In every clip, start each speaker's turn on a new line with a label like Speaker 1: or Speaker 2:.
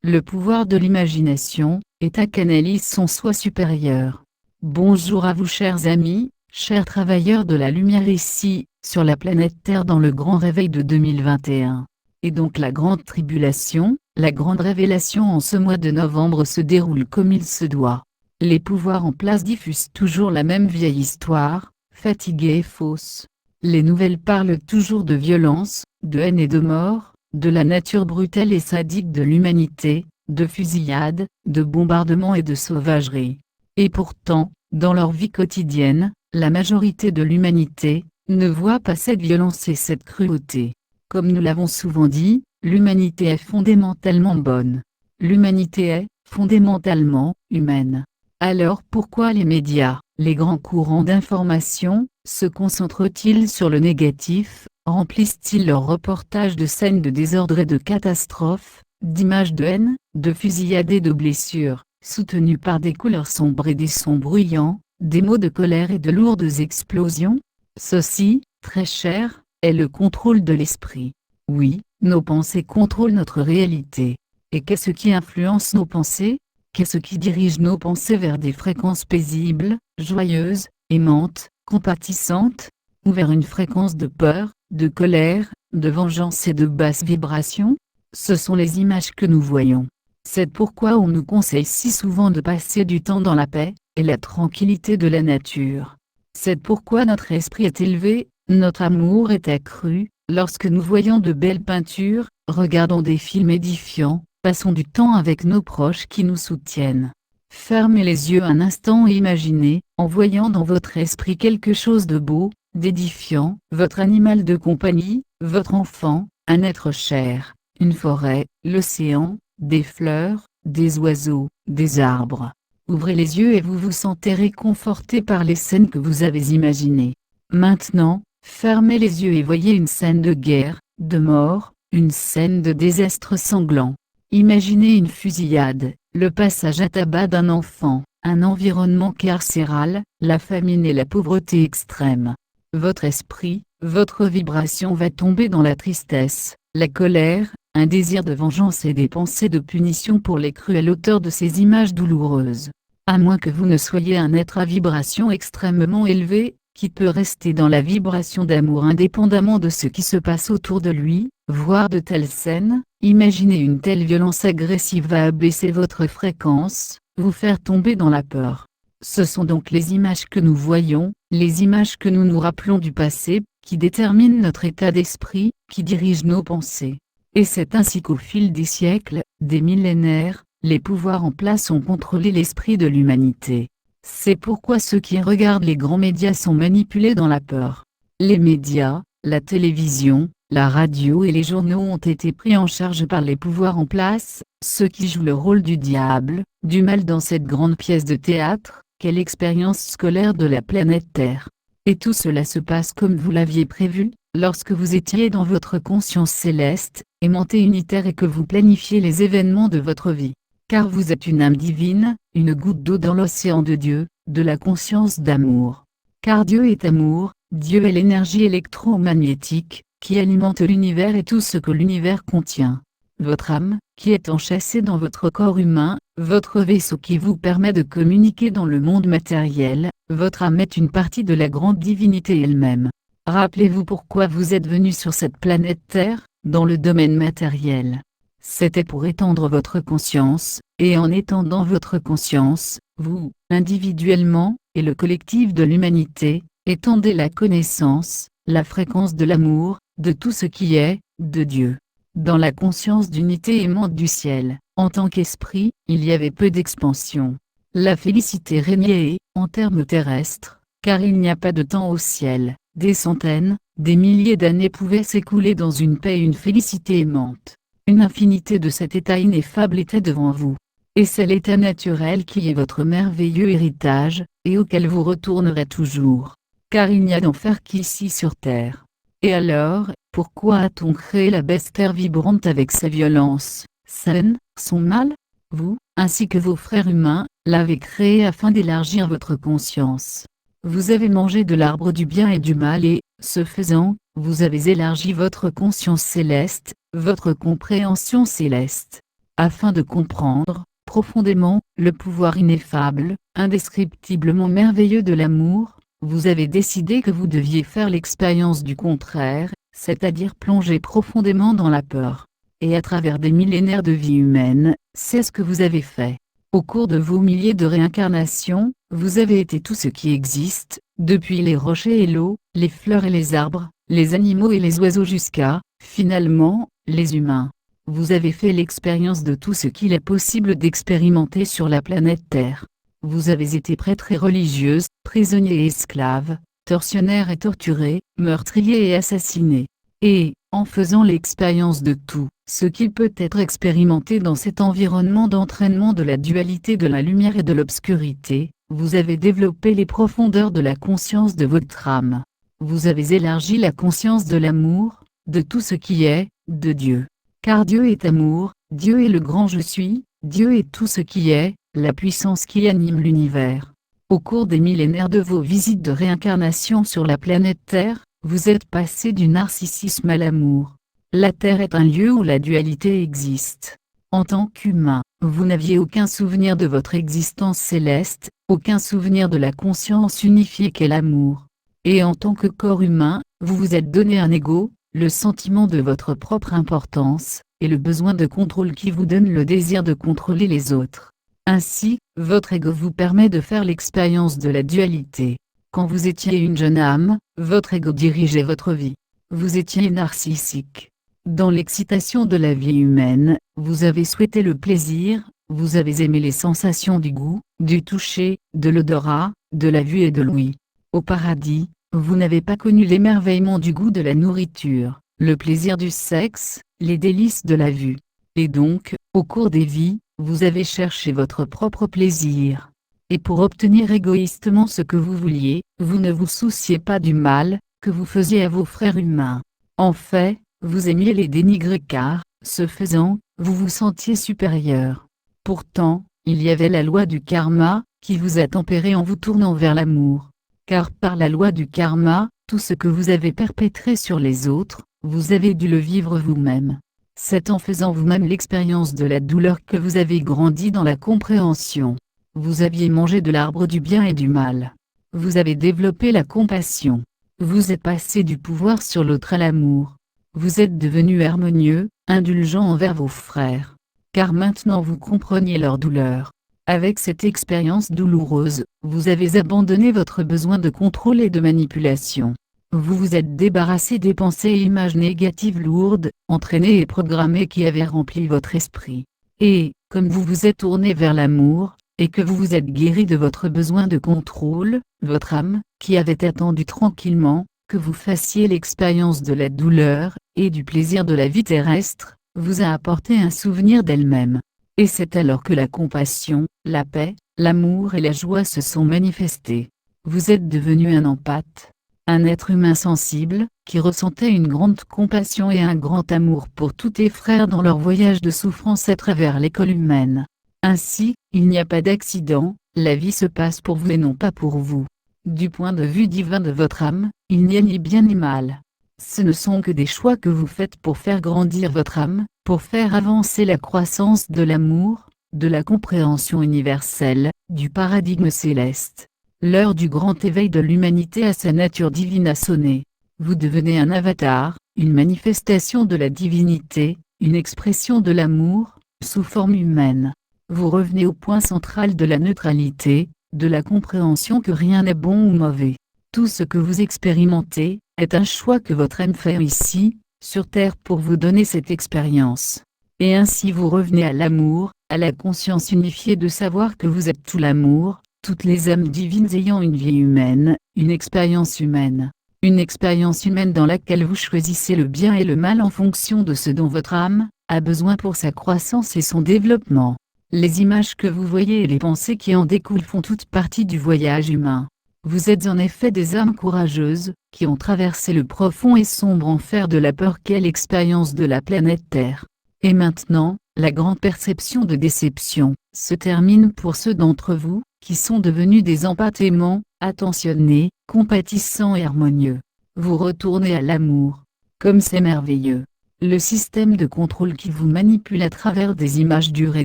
Speaker 1: le pouvoir de l'imagination, est à canaliser son soi supérieur. Bonjour à vous chers amis, chers travailleurs de la lumière ici, sur la planète Terre dans le grand réveil de 2021. Et donc la grande tribulation, la grande révélation en ce mois de novembre se déroule comme il se doit. Les pouvoirs en place diffusent toujours la même vieille histoire, fatiguée et fausse. Les nouvelles parlent toujours de violence, de haine et de mort, de la nature brutale et sadique de l'humanité, de fusillades, de bombardements et de sauvagerie. Et pourtant, dans leur vie quotidienne, la majorité de l'humanité ne voit pas cette violence et cette cruauté. Comme nous l'avons souvent dit, l'humanité est fondamentalement bonne. L'humanité est, fondamentalement, humaine. Alors pourquoi les médias, les grands courants d'information, se concentrent-ils sur le négatif, remplissent-ils leurs reportages de scènes de désordre et de catastrophes, d'images de haine, de fusillades et de blessures, soutenues par des couleurs sombres et des sons bruyants, des mots de colère et de lourdes explosions? Ceci, très cher, est le contrôle de l'esprit. Oui, nos pensées contrôlent notre réalité. Et qu'est-ce qui influence nos pensées? Qu'est-ce qui dirige nos pensées vers des fréquences paisibles, joyeuses, aimantes, compatissantes, ou vers une fréquence de peur, de colère, de vengeance et de basse vibration? Ce sont les images que nous voyons. C'est pourquoi on nous conseille si souvent de passer du temps dans la paix et la tranquillité de la nature. C'est pourquoi notre esprit est élevé, notre amour est accru, lorsque nous voyons de belles peintures, regardons des films édifiants, passons du temps avec nos proches qui nous soutiennent. Fermez les yeux un instant et imaginez, en voyant dans votre esprit quelque chose de beau, d'édifiant, votre animal de compagnie, votre enfant, un être cher, une forêt, l'océan, des fleurs, des oiseaux, des arbres. Ouvrez les yeux et vous vous sentez réconforté par les scènes que vous avez imaginées. Maintenant, fermez les yeux et voyez une scène de guerre, de mort, une scène de désastre sanglant. Imaginez une fusillade, le passage à tabac d'un enfant, un environnement carcéral, la famine et la pauvreté extrême. Votre esprit, votre vibration va tomber dans la tristesse, la colère, un désir de vengeance et des pensées de punition pour les cruels auteurs de ces images douloureuses. À moins que vous ne soyez un être à vibration extrêmement élevée, qui peut rester dans la vibration d'amour indépendamment de ce qui se passe autour de lui, voir de telles scènes, imaginer une telle violence agressive va abaisser votre fréquence, vous faire tomber dans la peur. Ce sont donc les images que nous voyons, les images que nous nous rappelons du passé, qui déterminent notre état d'esprit, qui dirigent nos pensées. Et c'est ainsi qu'au fil des siècles, des millénaires, les pouvoirs en place ont contrôlé l'esprit de l'humanité. C'est pourquoi ceux qui regardent les grands médias sont manipulés dans la peur. Les médias, la télévision, la radio et les journaux ont été pris en charge par les pouvoirs en place, ceux qui jouent le rôle du diable, du mal dans cette grande pièce de théâtre, qu'est l'expérience scolaire de la planète Terre. Et tout cela se passe comme vous l'aviez prévu, lorsque vous étiez dans votre conscience céleste, aimante et unitaire et que vous planifiez les événements de votre vie. Car vous êtes une âme divine, une goutte d'eau dans l'océan de Dieu, de la conscience d'amour. Car Dieu est amour, Dieu est l'énergie électromagnétique, qui alimente l'univers et tout ce que l'univers contient. Votre âme, qui est enchâssée dans votre corps humain, votre vaisseau qui vous permet de communiquer dans le monde matériel, votre âme est une partie de la grande divinité elle-même. Rappelez-vous pourquoi vous êtes venu sur cette planète Terre, dans le domaine matériel. C'était pour étendre votre conscience, et en étendant votre conscience, vous, individuellement, et le collectif de l'humanité, étendez la connaissance, la fréquence de l'amour, de tout ce qui est, de Dieu. Dans la conscience d'unité aimante du ciel, en tant qu'esprit, il y avait peu d'expansion. La félicité régnait, en termes terrestres, car il n'y a pas de temps au ciel, des centaines, des milliers d'années pouvaient s'écouler dans une paix et une félicité aimante. Une infinité de cet état ineffable était devant vous. Et c'est l'état naturel qui est votre merveilleux héritage, et auquel vous retournerez toujours. Car il n'y a d'enfer qu'ici sur terre. Et alors, pourquoi a-t-on créé la bête terre vibrante avec sa violence, sa haine, son mal? Vous, ainsi que vos frères humains, l'avez créé afin d'élargir votre conscience. Vous avez mangé de l'arbre du bien et du mal et, ce faisant, vous avez élargi votre conscience céleste, votre compréhension céleste. afin de comprendre, profondément, le pouvoir ineffable, indescriptiblement merveilleux de l'amour, vous avez décidé que vous deviez faire l'expérience du contraire, c'est-à-dire plonger profondément dans la peur. Et à travers des millénaires de vie humaine, c'est ce que vous avez fait. Au cours de vos milliers de réincarnations, vous avez été tout ce qui existe, depuis les rochers et l'eau, les fleurs et les arbres, les animaux et les oiseaux jusqu'à, finalement, les humains. Vous avez fait l'expérience de tout ce qu'il est possible d'expérimenter sur la planète Terre. Vous avez été prêtres et religieuses, prisonniers et esclaves, tortionnaires et torturés, meurtriers et assassinés. Et, en faisant l'expérience de tout ce qui peut être expérimenté dans cet environnement d'entraînement de la dualité de la lumière et de l'obscurité, vous avez développé les profondeurs de la conscience de votre âme. Vous avez élargi la conscience de l'amour, de tout ce qui est, de Dieu. Car Dieu est amour, Dieu est le grand je suis, Dieu est tout ce qui est, la puissance qui anime l'univers. Au cours des millénaires de vos visites de réincarnation sur la planète Terre, vous êtes passé du narcissisme à l'amour. La Terre est un lieu où la dualité existe. En tant qu'humain, vous n'aviez aucun souvenir de votre existence céleste, aucun souvenir de la conscience unifiée qu'est l'amour. Et en tant que corps humain, vous vous êtes donné un ego, le sentiment de votre propre importance, et le besoin de contrôle qui vous donne le désir de contrôler les autres. Ainsi, votre ego vous permet de faire l'expérience de la dualité. Quand vous étiez une jeune âme, votre ego dirigeait votre vie. Vous étiez narcissique. Dans l'excitation de la vie humaine, vous avez souhaité le plaisir, vous avez aimé les sensations du goût, du toucher, de l'odorat, de la vue et de l'ouïe. Au paradis, vous n'avez pas connu l'émerveillement du goût de la nourriture, le plaisir du sexe, les délices de la vue. Et donc, au cours des vies, vous avez cherché votre propre plaisir. Et pour obtenir égoïstement ce que vous vouliez, vous ne vous souciez pas du mal que vous faisiez à vos frères humains. En fait, vous aimiez les dénigrer car, ce faisant, vous vous sentiez supérieur. Pourtant, il y avait la loi du karma, qui vous a tempéré en vous tournant vers l'amour. Car par la loi du karma, tout ce que vous avez perpétré sur les autres, vous avez dû le vivre vous-même. C'est en faisant vous-même l'expérience de la douleur que vous avez grandi dans la compréhension. Vous aviez mangé de l'arbre du bien et du mal. Vous avez développé la compassion. Vous êtes passé du pouvoir sur l'autre à l'amour. Vous êtes devenu harmonieux, indulgent envers vos frères. Car maintenant vous compreniez leur douleur. Avec cette expérience douloureuse, vous avez abandonné votre besoin de contrôle et de manipulation. Vous vous êtes débarrassé des pensées et images négatives lourdes, entraînées et programmées qui avaient rempli votre esprit. Et, comme vous vous êtes tourné vers l'amour, et que vous vous êtes guéri de votre besoin de contrôle, votre âme, qui avait attendu tranquillement, que vous fassiez l'expérience de la douleur, et du plaisir de la vie terrestre, vous a apporté un souvenir d'elle-même. Et c'est alors que la compassion, la paix, l'amour et la joie se sont manifestés. Vous êtes devenu un empathe, un être humain sensible, qui ressentait une grande compassion et un grand amour pour tous tes frères dans leur voyage de souffrance à travers l'école humaine. Ainsi, il n'y a pas d'accident, la vie se passe pour vous et non pas pour vous. Du point de vue divin de votre âme, il n'y a ni bien ni mal. Ce ne sont que des choix que vous faites pour faire grandir votre âme, pour faire avancer la croissance de l'amour, de la compréhension universelle, du paradigme céleste. L'heure du grand éveil de l'humanité à sa nature divine a sonné. Vous devenez un avatar, une manifestation de la divinité, une expression de l'amour, sous forme humaine. Vous revenez au point central de la neutralité, de la compréhension que rien n'est bon ou mauvais. Tout ce que vous expérimentez, est un choix que votre âme fait ici, sur Terre pour vous donner cette expérience. Et ainsi vous revenez à l'amour, à la conscience unifiée de savoir que vous êtes tout l'amour, toutes les âmes divines ayant une vie humaine, une expérience humaine. Une expérience humaine dans laquelle vous choisissez le bien et le mal en fonction de ce dont votre âme a besoin pour sa croissance et son développement. Les images que vous voyez et les pensées qui en découlent font toute partie du voyage humain. Vous êtes en effet des âmes courageuses, qui ont traversé le profond et sombre enfer de la peur qu'est l'expérience de la planète Terre. Et maintenant, la grande perception de déception se termine pour ceux d'entre vous, qui sont devenus des empathes aimants, attentionnés, compatissants et harmonieux. Vous retournez à l'amour. Comme c'est merveilleux. Le système de contrôle qui vous manipule à travers des images dures et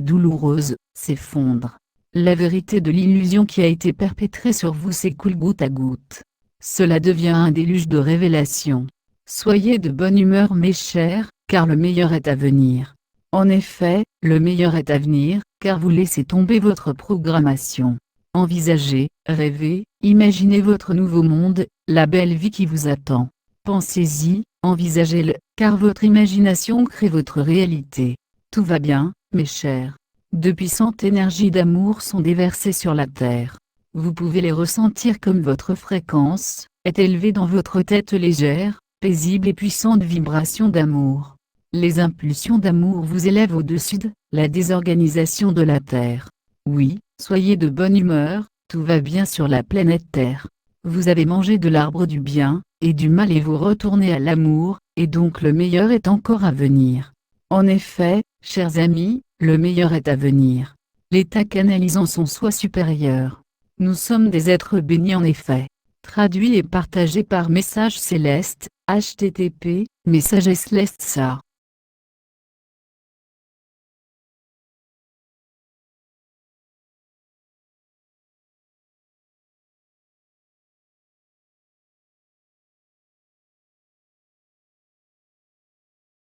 Speaker 1: douloureuses s'effondre. La vérité de l'illusion qui a été perpétrée sur vous s'écoule goutte à goutte. Cela devient un déluge de révélations. Soyez de bonne humeur mes chers, car le meilleur est à venir. En effet, le meilleur est à venir, car vous laissez tomber votre programmation. Envisagez, rêvez, imaginez votre nouveau monde, la belle vie qui vous attend. Pensez-y, envisagez-le, car votre imagination crée votre réalité. Tout va bien, mes chers. De puissantes énergies d'amour sont déversées sur la terre. Vous pouvez les ressentir comme votre fréquence est élevée dans votre tête légère, paisible et puissante vibration d'amour. Les impulsions d'amour vous élèvent au-dessus de la désorganisation de la Terre. Oui, soyez de bonne humeur, tout va bien sur la planète Terre. Vous avez mangé de l'arbre du bien et du mal et vous retournez à l'amour, et donc le meilleur est encore à venir. En effet, chers amis, le meilleur est à venir. L'état canalisant son soi supérieur. Nous sommes des êtres bénis en effet. Traduit et partagé par Message Céleste, http://messageslestsa.